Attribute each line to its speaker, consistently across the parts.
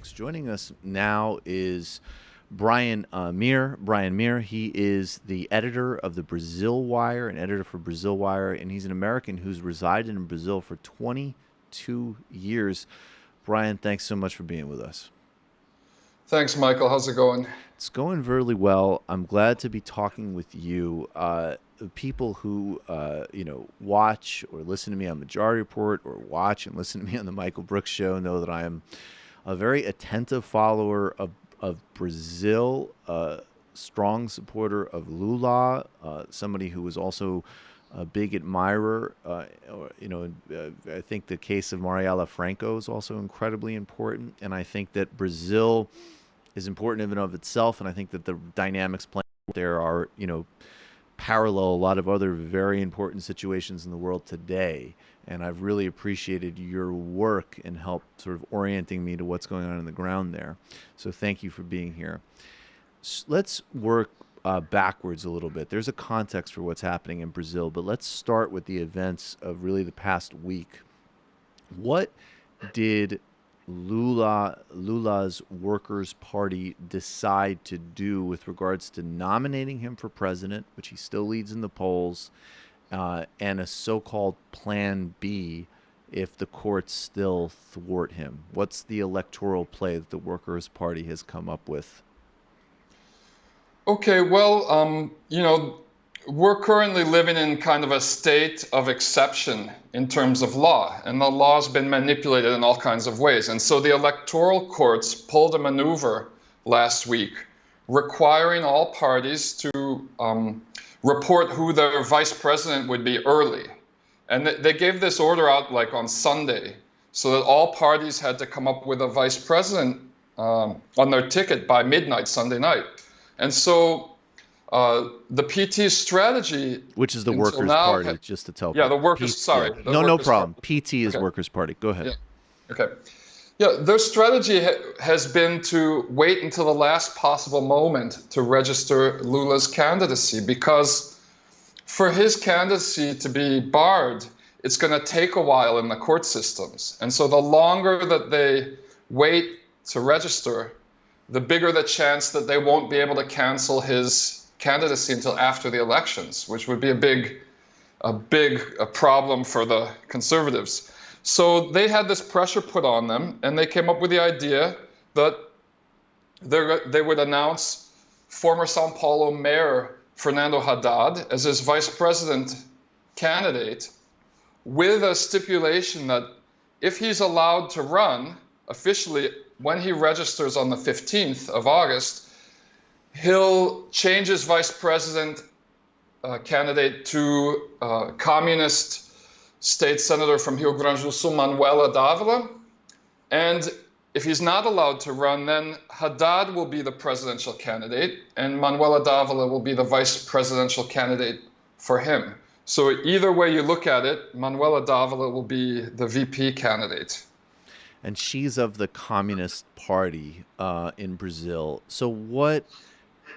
Speaker 1: politics. Joining us now is Mier. Brian Mier. He is the editor of the Brazil Wire, an editor for Brazil Wire, and he's an American who's resided in Brazil for 22 years. Brian, thanks so much for being with us.
Speaker 2: Thanks, Michael. How's it going?
Speaker 1: It's going really well. I'm glad to be talking with you. People who watch or listen to me on Majority Report or watch and listen to me on the Michael Brooks Show know that I am a very attentive follower of Brazil, strong supporter of Lula, somebody who was also a big admirer. I think the case of Marielle Franco is also incredibly important, and I think that Brazil is important in and of itself, and I think that the dynamics playing there are, parallel a lot of other very important situations in the world today. And I've really appreciated your work and help sort of orienting me to what's going on the ground there. So thank you for being here. Let's work backwards a little bit. There's a context for what's happening in Brazil, but let's start with the events of really the past week. What did Lula's Workers' Party decide to do with regards to nominating him for president, which he still leads in the polls, and a so-called Plan B if the courts still thwart him? What's the electoral play that the Workers' Party has come up with?
Speaker 2: Okay, well, we're currently living in kind of a state of exception in terms of law, and the law's been manipulated in all kinds of ways. And so the electoral courts pulled a maneuver last week requiring all parties to report who their vice president would be early. And they gave this order out like on Sunday, so that all parties had to come up with a vice president on their ticket by midnight Sunday night. And so the PT's strategy,
Speaker 1: which is the Workers' Party, just to tell people.
Speaker 2: Yeah, the Workers', sorry.
Speaker 1: Yeah. No problem. PT is okay. Workers' Party. Go ahead.
Speaker 2: Yeah. Okay. Yeah, their strategy has been to wait until the last possible moment to register Lula's candidacy, because for his candidacy to be barred, it's going to take a while in the court systems. And so the longer that they wait to register, the bigger the chance that they won't be able to cancel his candidacy until after the elections, which would be a big problem for the conservatives. So they had this pressure put on them, and they came up with the idea that they would announce former São Paulo Mayor Fernando Haddad as his vice president candidate, with a stipulation that if he's allowed to run officially when he registers on the 15th of August, he'll change his vice president candidate to communist state senator from Rio Grande do Sul, Manuela Dávila. And if he's not allowed to run, then Haddad will be the presidential candidate, and Manuela Dávila will be the vice presidential candidate for him. So either way you look at it, Manuela Dávila will be the VP candidate.
Speaker 1: And she's of the Communist Party in Brazil. So what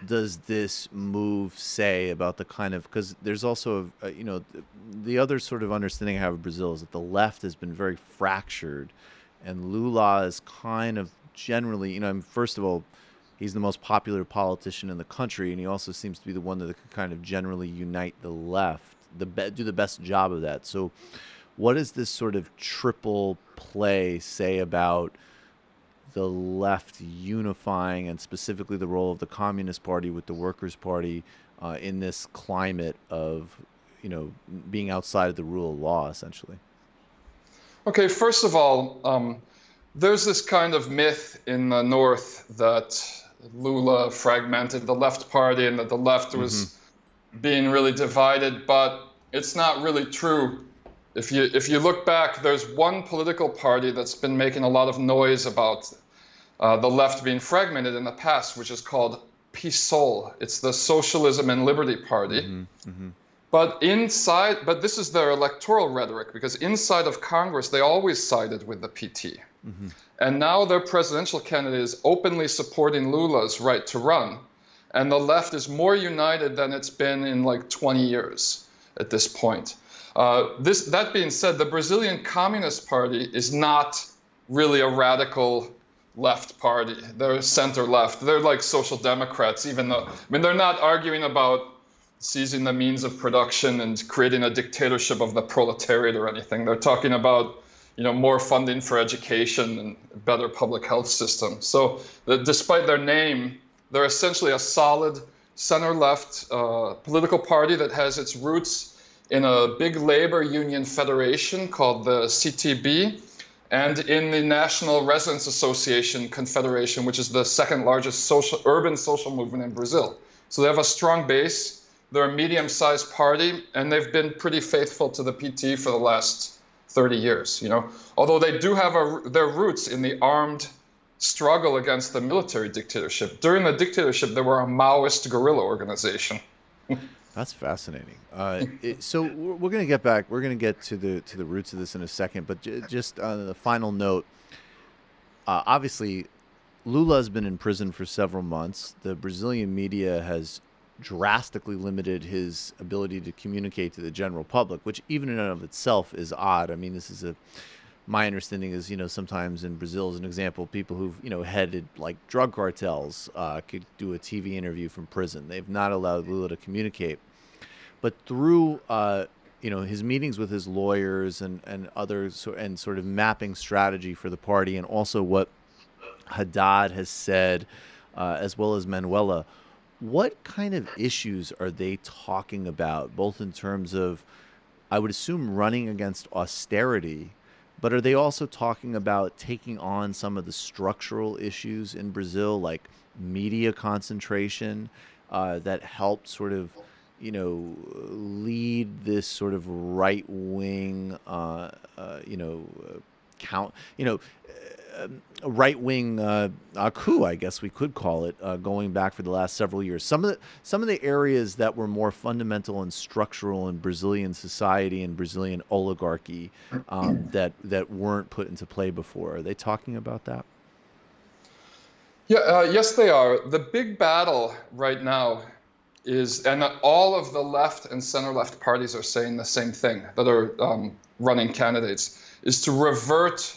Speaker 1: does this move say about the kind of, because there's also, the other sort of understanding I have of Brazil is that the left has been very fractured, and Lula is kind of generally, first of all, he's the most popular politician in the country, and he also seems to be the one that could kind of generally unite the left, do the best job of that. So what does this sort of triple play say about the left unifying, and specifically the role of the Communist Party with the Workers' Party in this climate of, being outside of the rule of law, essentially?
Speaker 2: Okay, first of all, there's this kind of myth in the North that Lula fragmented the left party and that the left was being really divided, but it's not really true. If you look back, there's one political party that's been making a lot of noise about the left being fragmented in the past, which is called PSOL. It's the Socialism and Liberty Party. But this is their electoral rhetoric, because inside of Congress, they always sided with the PT. And now their presidential candidate is openly supporting Lula's right to run. And the left is more united than it's been in like 20 years at this point. That being said, the Brazilian Communist Party is not really a radical left party. They're center left. They're like social democrats, even though, I mean, they're not arguing about seizing the means of production and creating a dictatorship of the proletariat or anything. They're talking about, more funding for education and better public health system. So despite their name, they're essentially a solid center-left political party that has its roots in a big labor union federation called the CTB, and in the National Residents Association Confederation, which is the second largest urban social movement in Brazil. So they have a strong base. They're a medium-sized party, and they've been pretty faithful to the PT for the last 30 years. Although they do have their roots in the armed struggle against the military dictatorship. During the dictatorship, they were a Maoist guerrilla organization.
Speaker 1: That's fascinating. So we're going to get back. We're going to get to the roots of this in a second. But just on the final note, obviously, Lula has been in prison for several months. The Brazilian media has drastically limited his ability to communicate to the general public, which even in and of itself is odd. I mean, this is my understanding is, sometimes in Brazil, as an example, people who've, headed like drug cartels could do a TV interview from prison. They've not allowed Lula to communicate. But through, his meetings with his lawyers and others and sort of mapping strategy for the party, and also what Haddad has said, as well as Manuela, what kind of issues are they talking about, both in terms of, I would assume, running against austerity, but are they also talking about taking on some of the structural issues in Brazil, like media concentration, that helped sort of, lead this sort of right-wing, right-wing coup, I guess we could call it, going back for the last several years. Some of the areas that were more fundamental and structural in Brazilian society and Brazilian oligarchy, that weren't put into play before. Are they talking about that?
Speaker 2: Yeah, yes, they are. The big battle right now is, and all of the left and center-left parties are saying the same thing, that are running candidates, is to revert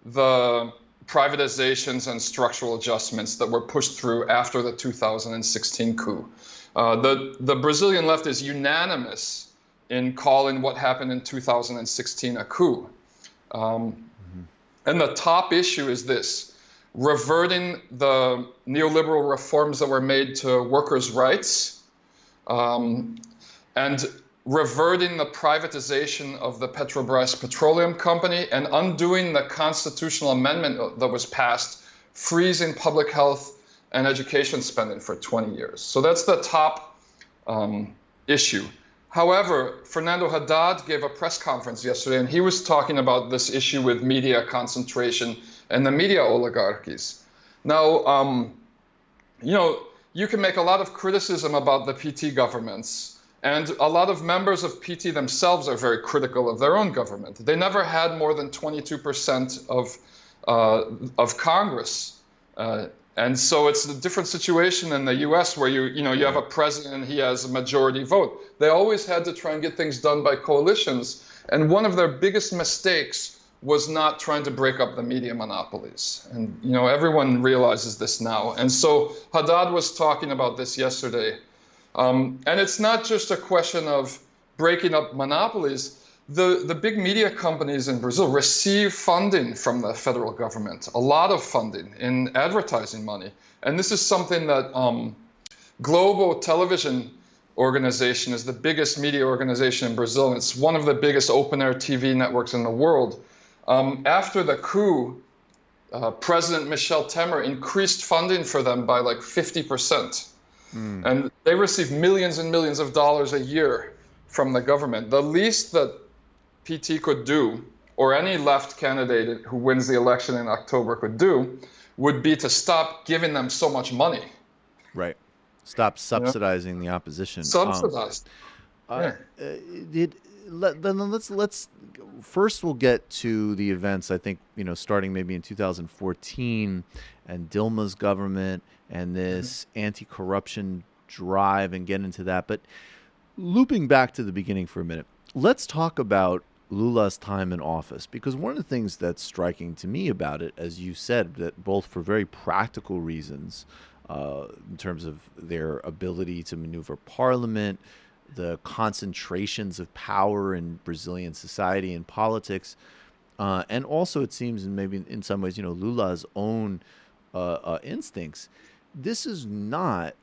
Speaker 2: the privatizations and structural adjustments that were pushed through after the 2016 coup. The Brazilian left is unanimous in calling what happened in 2016 a coup. And the top issue is this: reverting the neoliberal reforms that were made to workers' rights, and reverting the privatization of the Petrobras Petroleum Company, and undoing the constitutional amendment that was passed, freezing public health and education spending for 20 years. So that's the top issue. However, Fernando Haddad gave a press conference yesterday, and he was talking about this issue with media concentration and the media oligarchies. Now, you can make a lot of criticism about the PT governments, and a lot of members of PT themselves are very critical of their own government. They never had more than 22% of Congress. And so it's a different situation in the US, where you have a president and he has a majority vote. They always had to try and get things done by coalitions. And one of their biggest mistakes was not trying to break up the media monopolies. And everyone realizes this now. And so Haddad was talking about this yesterday. And it's not just a question of breaking up monopolies. The big media companies in Brazil receive funding from the federal government, a lot of funding in advertising money. And this is something that Globo Television Organization is the biggest media organization in Brazil. And it's one of the biggest open-air TV networks in the world. After the coup, President Michel Temer increased funding for them by like 50%. And they receive millions and millions of dollars a year from the government. The least that PT could do, or any left candidate who wins the election in October could do, would be to stop giving them so much money.
Speaker 1: Right. Stop subsidizing the opposition.
Speaker 2: Subsidized.
Speaker 1: Let's first we'll get to the events. I think starting maybe in 2014 and Dilma's government and this anti-corruption drive, and get into that. But looping back to the beginning for a minute, let's talk about Lula's time in office, because one of the things that's striking to me about it, as you said, that both for very practical reasons, in terms of their ability to maneuver parliament, the concentrations of power in Brazilian society and politics, and also it seems, and maybe in some ways, Lula's own instincts. This is not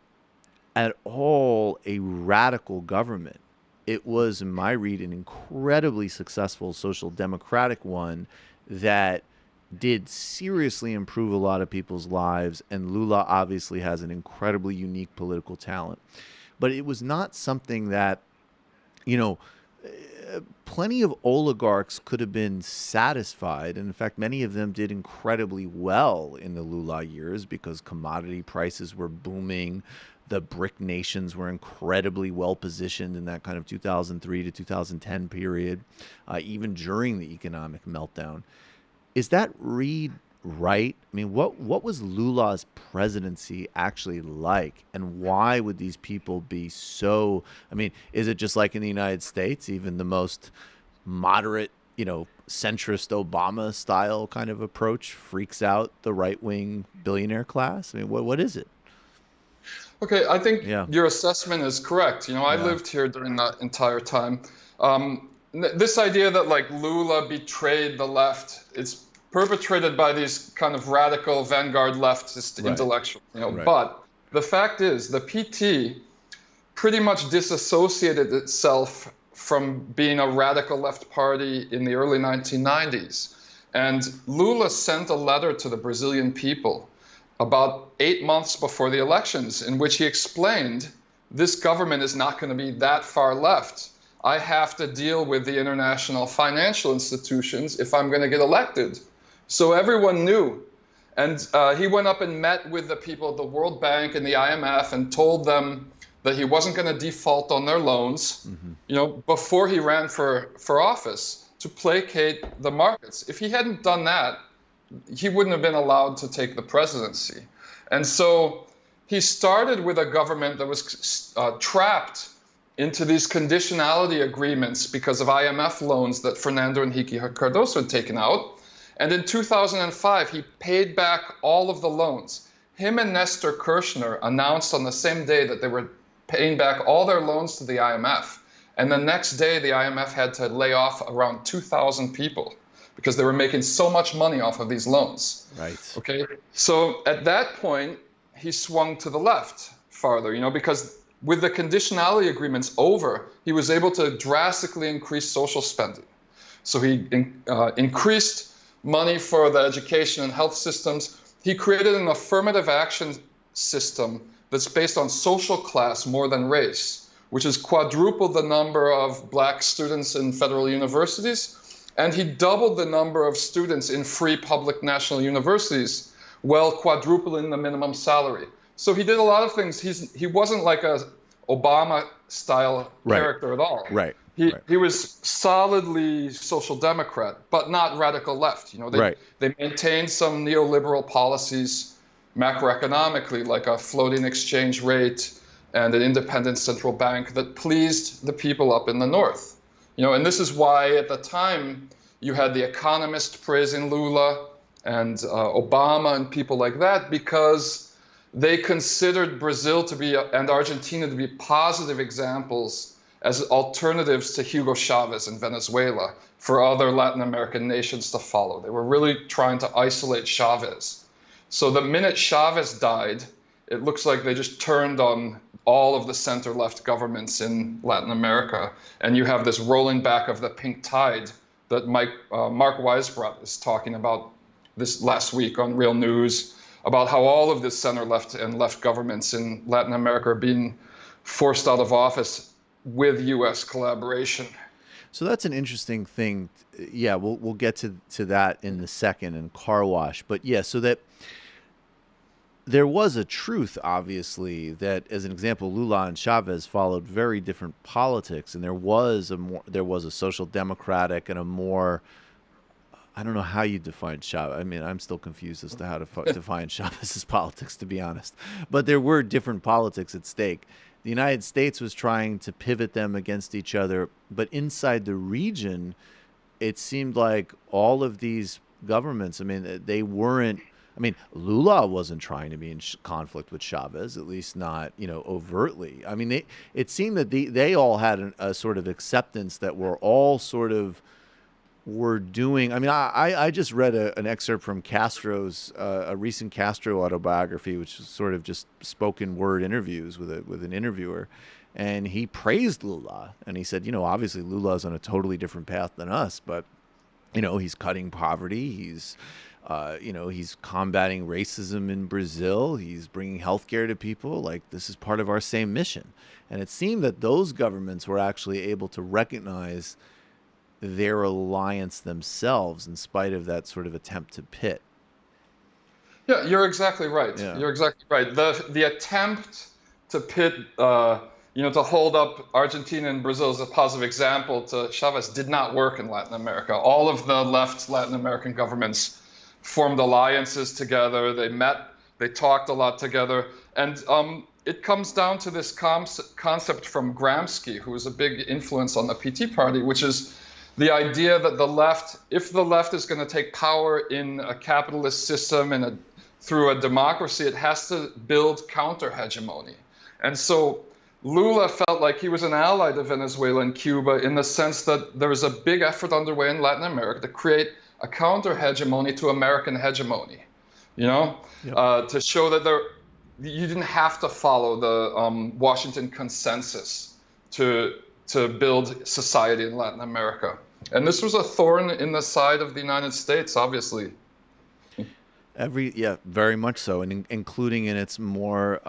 Speaker 1: at all a radical government. It was, in my read, an incredibly successful social democratic one that did seriously improve a lot of people's lives. And Lula obviously has an incredibly unique political talent. But it was not something that, you know, plenty of oligarchs could have been satisfied. And in fact, many of them did incredibly well in the Lula years because commodity prices were booming. The BRIC nations were incredibly well positioned in that kind of 2003 to 2010 period, even during the economic meltdown. Is that read right? I mean, what was Lula's presidency actually like, and why would these people be so? I mean, is it just like in the United States, even the most moderate, centrist Obama style kind of approach freaks out the right wing billionaire class? I mean, what is it?
Speaker 2: Okay, I think
Speaker 1: Yeah,
Speaker 2: your assessment is correct. I
Speaker 1: yeah,
Speaker 2: lived here during that entire time. This idea that like Lula betrayed the left, it's perpetrated by these kind of radical vanguard leftist
Speaker 1: right,
Speaker 2: intellectuals.
Speaker 1: right,
Speaker 2: But the fact is, the PT pretty much disassociated itself from being a radical left party in the early 1990s. And Lula sent a letter to the Brazilian people about 8 months before the elections, in which he explained this government is not going to be that far left. I have to deal with the international financial institutions if I'm going to get elected. So everyone knew. And he went up and met with the people at the World Bank and the IMF and told them that he wasn't going to default on their loans,
Speaker 1: hmm,
Speaker 2: before he ran for office to placate the markets. If he hadn't done that, he wouldn't have been allowed to take the presidency. And so he started with a government that was trapped into these conditionality agreements because of IMF loans that Fernando Henrique Cardoso had taken out. And in 2005, he paid back all of the loans. Him and Nestor Kirchner announced on the same day that they were paying back all their loans to the IMF. And the next day, the IMF had to lay off around 2,000 people because they were making so much money off of these loans.
Speaker 1: right,
Speaker 2: Okay, so at that point, he swung to the left farther, because with the conditionality agreements over, he was able to drastically increase social spending. So he increased money for the education and health systems. He created an affirmative action system that's based on social class more than race, which has quadrupled the number of black students in federal universities. And he doubled the number of students in free public national universities, while quadrupling the minimum salary. So he did a lot of things. He wasn't like a Obama-style
Speaker 1: right,
Speaker 2: character at all.
Speaker 1: right,
Speaker 2: He
Speaker 1: right,
Speaker 2: he was solidly social democrat, but not radical left.
Speaker 1: right.
Speaker 2: They maintained some neoliberal policies macroeconomically, like a floating exchange rate and an independent central bank that pleased the people up in the north. And this is why at the time you had The Economist praising Lula and Obama and people like that, because they considered Brazil to be and Argentina to be positive examples as alternatives to Hugo Chavez in Venezuela for other Latin American nations to follow. They were really trying to isolate Chavez. So the minute Chavez died, it looks like they just turned on all of the center-left governments in Latin America, and you have this rolling back of the pink tide that Mark Weisbrot is talking about this last week on Real News, about how all of the center-left and left governments in Latin America are being forced out of office with U.S. collaboration.
Speaker 1: So that's an interesting thing. Yeah, we'll get to that in the second and car wash. But yeah, so that there was a truth, obviously, that as an example, Lula and Chavez followed very different politics, and there was a social democratic and a more, I don't know how you define Chavez. I mean, I'm still confused as to how to define Chavez's politics, to be honest. But there were different politics at stake. The United States was trying to pivot them against each other, but inside the region, it seemed like all of these governments, I mean, they weren't. I mean, Lula wasn't trying to be in conflict with Chavez, at least not, overtly. I mean, it seemed that they all had a sort of acceptance that we're all sort of were doing. I mean, I just read an excerpt from Castro's a recent Castro autobiography, which is sort of just spoken word interviews with an interviewer, and he praised Lula, and he said, obviously Lula's on a totally different path than us, but he's cutting poverty, he's combating racism in Brazil, he's bringing healthcare to people. Like, this is part of our same mission, and it seemed that those governments were actually able to recognize their alliance themselves in spite of that sort of attempt to pit.
Speaker 2: Yeah, you're exactly right.
Speaker 1: Yeah.
Speaker 2: You're exactly right. The attempt to pit, to hold up Argentina and Brazil as a positive example to Chavez did not work in Latin America. All of the left Latin American governments formed alliances together. They met, they talked a lot together, and it comes down to this concept from Gramsci, who was a big influence on the PT party, which is the idea that if the left is going to take power in a capitalist system and through a democracy, it has to build counter-hegemony. And so Lula felt like he was an ally to Venezuela and Cuba in the sense that there was a big effort underway in Latin America to create a counter-hegemony to American hegemony, yep. To show that you didn't have to follow the Washington consensus to build society in Latin America. And this was a thorn in the side of the United States, obviously.
Speaker 1: Very much so, and including in its more,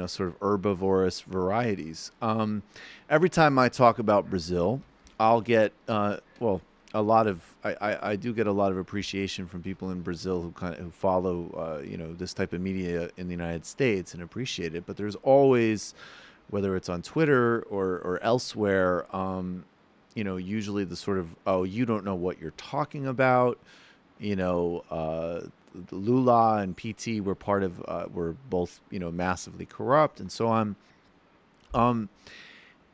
Speaker 1: sort of herbivorous varieties. Every time I talk about Brazil, I'll get, I do get a lot of appreciation from people in Brazil who follow, this type of media in the United States and appreciate it. But there's always, whether it's on Twitter or elsewhere, usually the sort of, oh, you don't know what you're talking about. Lula and PT were were both, massively corrupt and so on. And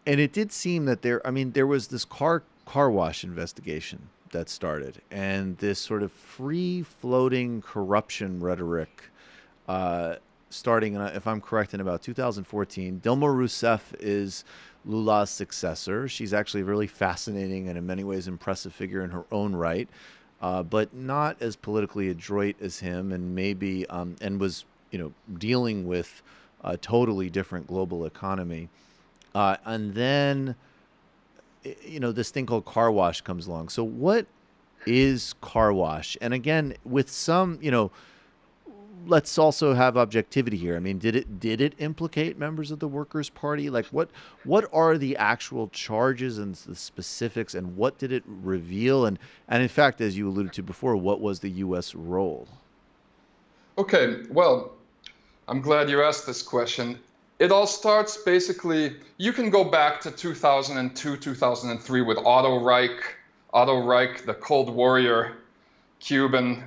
Speaker 1: it did seem that there was this car wash investigation that started, and this sort of free floating corruption rhetoric, starting, if I'm correct, in about 2014. Dilma Rousseff is Lula's successor. She's actually a really fascinating and in many ways impressive figure in her own right, but not as politically adroit as him, and maybe and was dealing with a totally different global economy. And then this thing called car wash comes along. So what is car wash? And again, with some, let's also have objectivity here. I mean, did it implicate members of the Workers' Party? Like, what are the actual charges and the specifics, and what did it reveal? And in fact, as you alluded to before, what was the U.S. role?
Speaker 2: Okay, well, I'm glad you asked this question. It all starts basically, you can go back to 2002, 2003 with Otto Reich, the Cold Warrior Cuban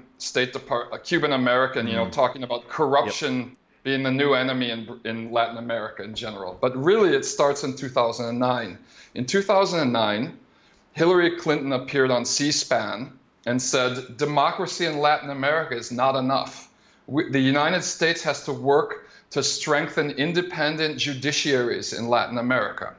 Speaker 2: Cuban American, talking about corruption being the new enemy in Latin America in general. But really, it starts in 2009. In 2009, Hillary Clinton appeared on C-SPAN and said, democracy in Latin America is not enough. The United States has to work to strengthen independent judiciaries in Latin America.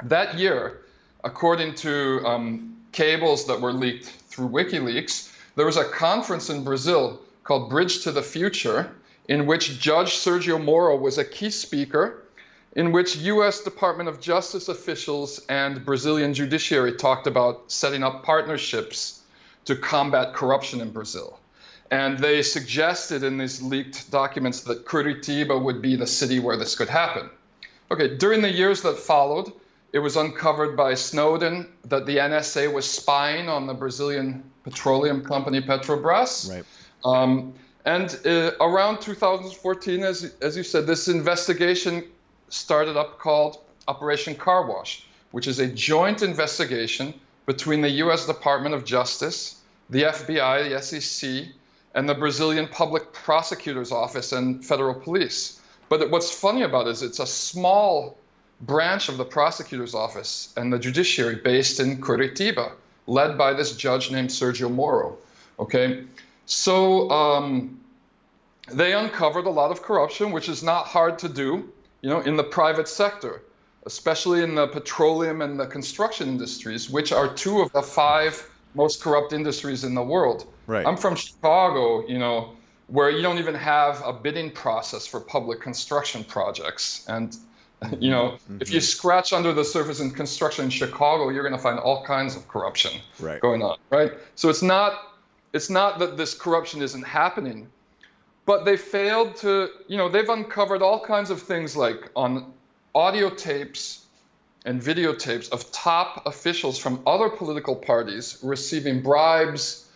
Speaker 2: That year, according to cables that were leaked through WikiLeaks, there was a conference in Brazil called Bridge to the Future, in which Judge Sergio Moro was a key speaker, in which U.S. Department of Justice officials and Brazilian judiciary talked about setting up partnerships to combat corruption in Brazil. And they suggested in these leaked documents that Curitiba would be the city where this could happen. Okay, during the years that followed, it was uncovered by Snowden that the NSA was spying on the Brazilian petroleum company Petrobras.
Speaker 1: Right.
Speaker 2: And around 2014, as you said, this investigation started up called Operation Car Wash, which is a joint investigation between the U.S. Department of Justice, the FBI, the SEC, and the Brazilian Public Prosecutor's Office and federal police. But what's funny about it is it's a small branch of the prosecutor's office and the judiciary based in Curitiba. led by this judge named Sergio Moro. Okay, so they uncovered a lot of corruption, which is not hard to do, in the private sector, especially in the petroleum and the construction industries, which are two of the five most corrupt industries in the world.
Speaker 1: Right.
Speaker 2: I'm from Chicago, where you don't even have a bidding process for public construction projects. And, if you scratch under the surface in construction in Chicago, you're going to find all kinds of corruption going on, right? So it's not that this corruption isn't happening, but they failed to, they've uncovered all kinds of things like on audio tapes and videotapes of top officials from other political parties receiving bribes.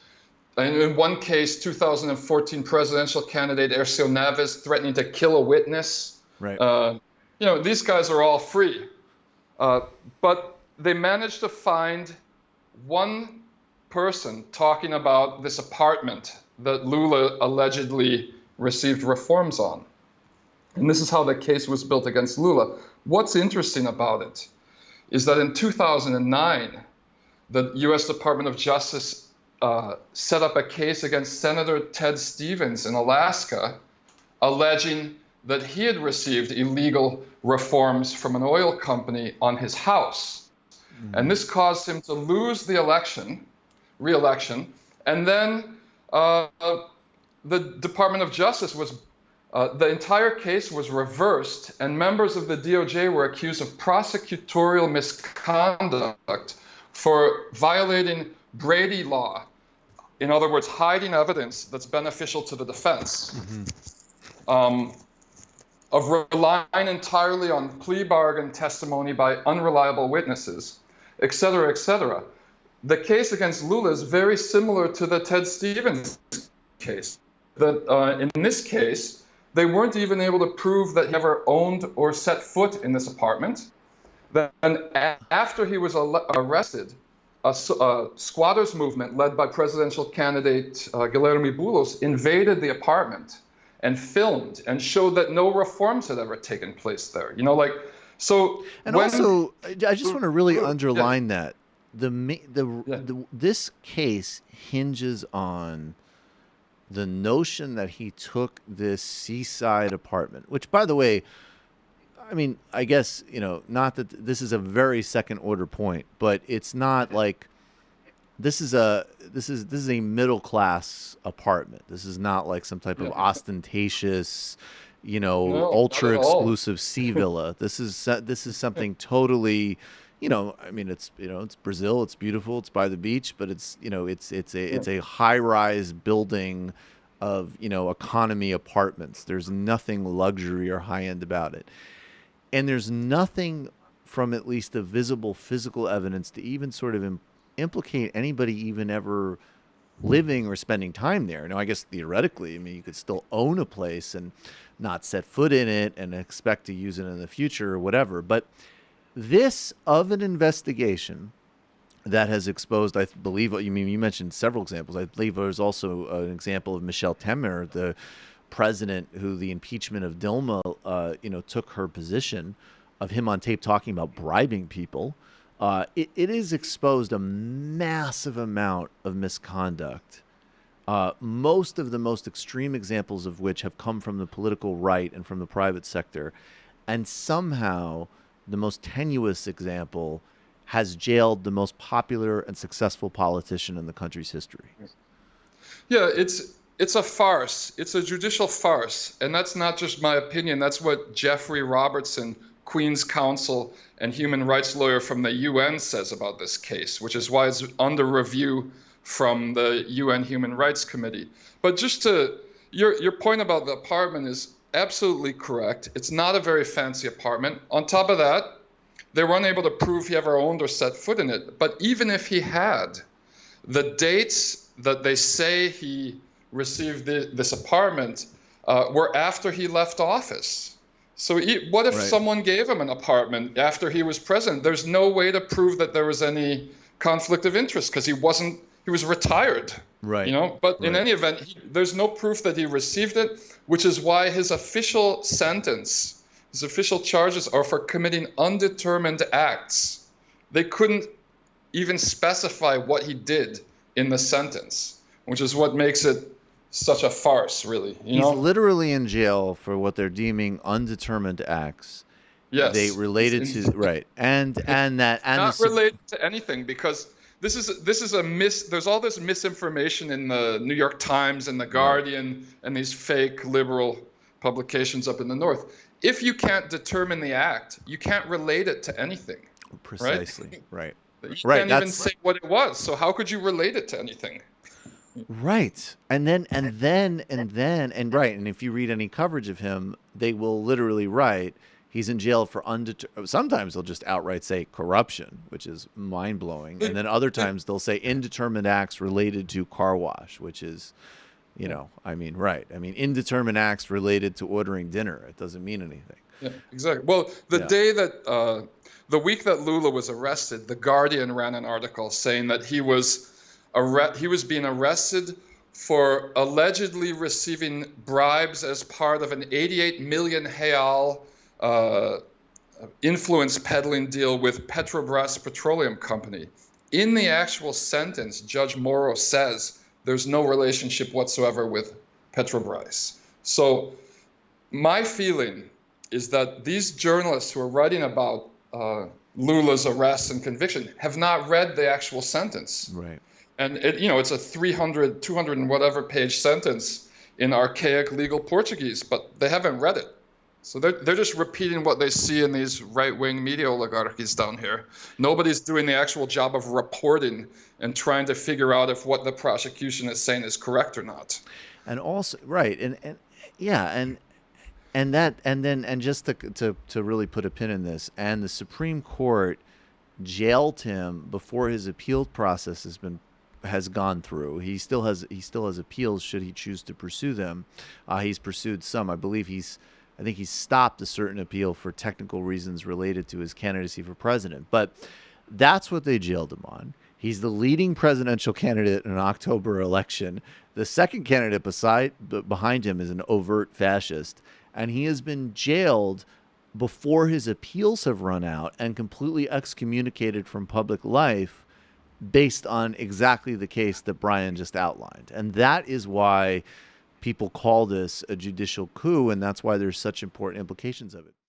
Speaker 2: And in one case, 2014 presidential candidate Aécio Neves threatening to kill a witness.
Speaker 1: Right.
Speaker 2: These guys are all free. But they managed to find one person talking about this apartment that Lula allegedly received reforms on. And this is how the case was built against Lula. What's interesting about it is that in 2009, the U.S. Department of Justice set up a case against Senator Ted Stevens in Alaska, alleging that he had received illegal reforms from an oil company on his house. And this caused him to lose the re-election. And then the Department of Justice the entire case was reversed, and members of the DOJ were accused of prosecutorial misconduct for violating Brady law. In other words, hiding evidence that's beneficial to the defense, of relying entirely on plea bargain testimony by unreliable witnesses, et cetera, et cetera. The case against Lula is very similar to the Ted Stevens case. That in this case, they weren't even able to prove that he ever owned or set foot in this apartment. Then after he was arrested, a squatters movement led by presidential candidate Guilherme Boulos invaded the apartment and filmed and showed that no reforms had ever taken place there. So.
Speaker 1: And also, I just want to really underline that this case hinges on the notion that he took this seaside apartment, which, by the way, I mean, I guess, not that this is a very second order point, but it's not like this is a middle class apartment. This is not like some type of ostentatious, ultra exclusive sea villa. This is something totally, I mean, it's Brazil. It's beautiful. It's by the beach, but it's a high rise building of, economy apartments. There's nothing luxury or high end about it. And there's nothing from at least the visible physical evidence to even sort of implicate anybody even ever living or spending time there. Now, I guess theoretically, I mean, you could still own a place and not set foot in it and expect to use it in the future or whatever. But this of an investigation that has exposed, I believe, you mentioned several examples. I believe there's also an example of Michel Temer, the president who the impeachment of Dilma, took her position of him on tape talking about bribing people. It has exposed a massive amount of misconduct. Most of the most extreme examples of which have come from the political right and from the private sector. And somehow the most tenuous example has jailed the most popular and successful politician in the country's history.
Speaker 2: Yeah, it's a farce. It's a judicial farce. And that's not just my opinion. That's what Jeffrey Robertson, Queen's Counsel and human rights lawyer from the UN, says about this case, which is why it's under review from the UN Human Rights Committee. But just your point about the apartment is absolutely correct. It's not a very fancy apartment. On top of that, they were unable to prove he ever owned or set foot in it. But even if he had, the dates that they say he received this apartment were after he left office. So what if someone gave him an apartment after he was president? There's no way to prove that there was any conflict of interest because he was retired.
Speaker 1: Right.
Speaker 2: But in any event, there's no proof that he received it, which is why his official sentence, his official charges are for committing undetermined acts. They couldn't even specify what he did in the sentence, which is what makes it such a farce, really, you
Speaker 1: He's
Speaker 2: know?
Speaker 1: literally in jail for what they're deeming undetermined acts. They
Speaker 2: Yes, he's
Speaker 1: related
Speaker 2: in,
Speaker 1: to right, and that and the
Speaker 2: not related to anything because this is a there's all this misinformation in the New York Times and the
Speaker 1: right,
Speaker 2: Guardian and these fake liberal publications up in the north. If you can't determine the act, you can't relate it to anything, right?
Speaker 1: precisely right,
Speaker 2: You
Speaker 1: right.
Speaker 2: can't even
Speaker 1: That's
Speaker 2: say what it was. So how could you relate it to anything?
Speaker 1: right. And right. And if you read any coverage of him, they will literally write he's in jail for undetermined. Sometimes they'll just outright say corruption, which is mind blowing. And then other times they'll say indeterminate acts related to car wash, which is, I mean, right. I mean, indeterminate acts related to ordering dinner. It doesn't mean anything.
Speaker 2: Yeah, exactly. Well,
Speaker 1: Yeah.
Speaker 2: the week that Lula was arrested, the Guardian ran an article saying that he was being arrested for allegedly receiving bribes as part of an 88 million real uh, influence peddling deal with Petrobras Petroleum Company. In the actual sentence, Judge Morrow says there's no relationship whatsoever with Petrobras. So my feeling is that these journalists who are writing about Lula's arrest and conviction have not read the actual sentence.
Speaker 1: Right.
Speaker 2: And it's a 300, 200 and whatever page sentence in archaic legal Portuguese, but they haven't read it. So they're just repeating what they see in these right-wing media oligarchies down here. Nobody's doing the actual job of reporting and trying to figure out if what the prosecution is saying is correct or not.
Speaker 1: And also, right. And yeah. And just to really put a pin in this, and the Supreme Court jailed him before his appeal process has gone through. He still has appeals should he choose to pursue them. He's pursued some. I think he's stopped a certain appeal for technical reasons related to his candidacy for president. But that's what they jailed him on. He's the leading presidential candidate in an October election. The second candidate behind him is an overt fascist, and he has been jailed before his appeals have run out and completely excommunicated from public life based on exactly the case that Brian just outlined. And that is why people call this a judicial coup, and that's why there's such important implications of it.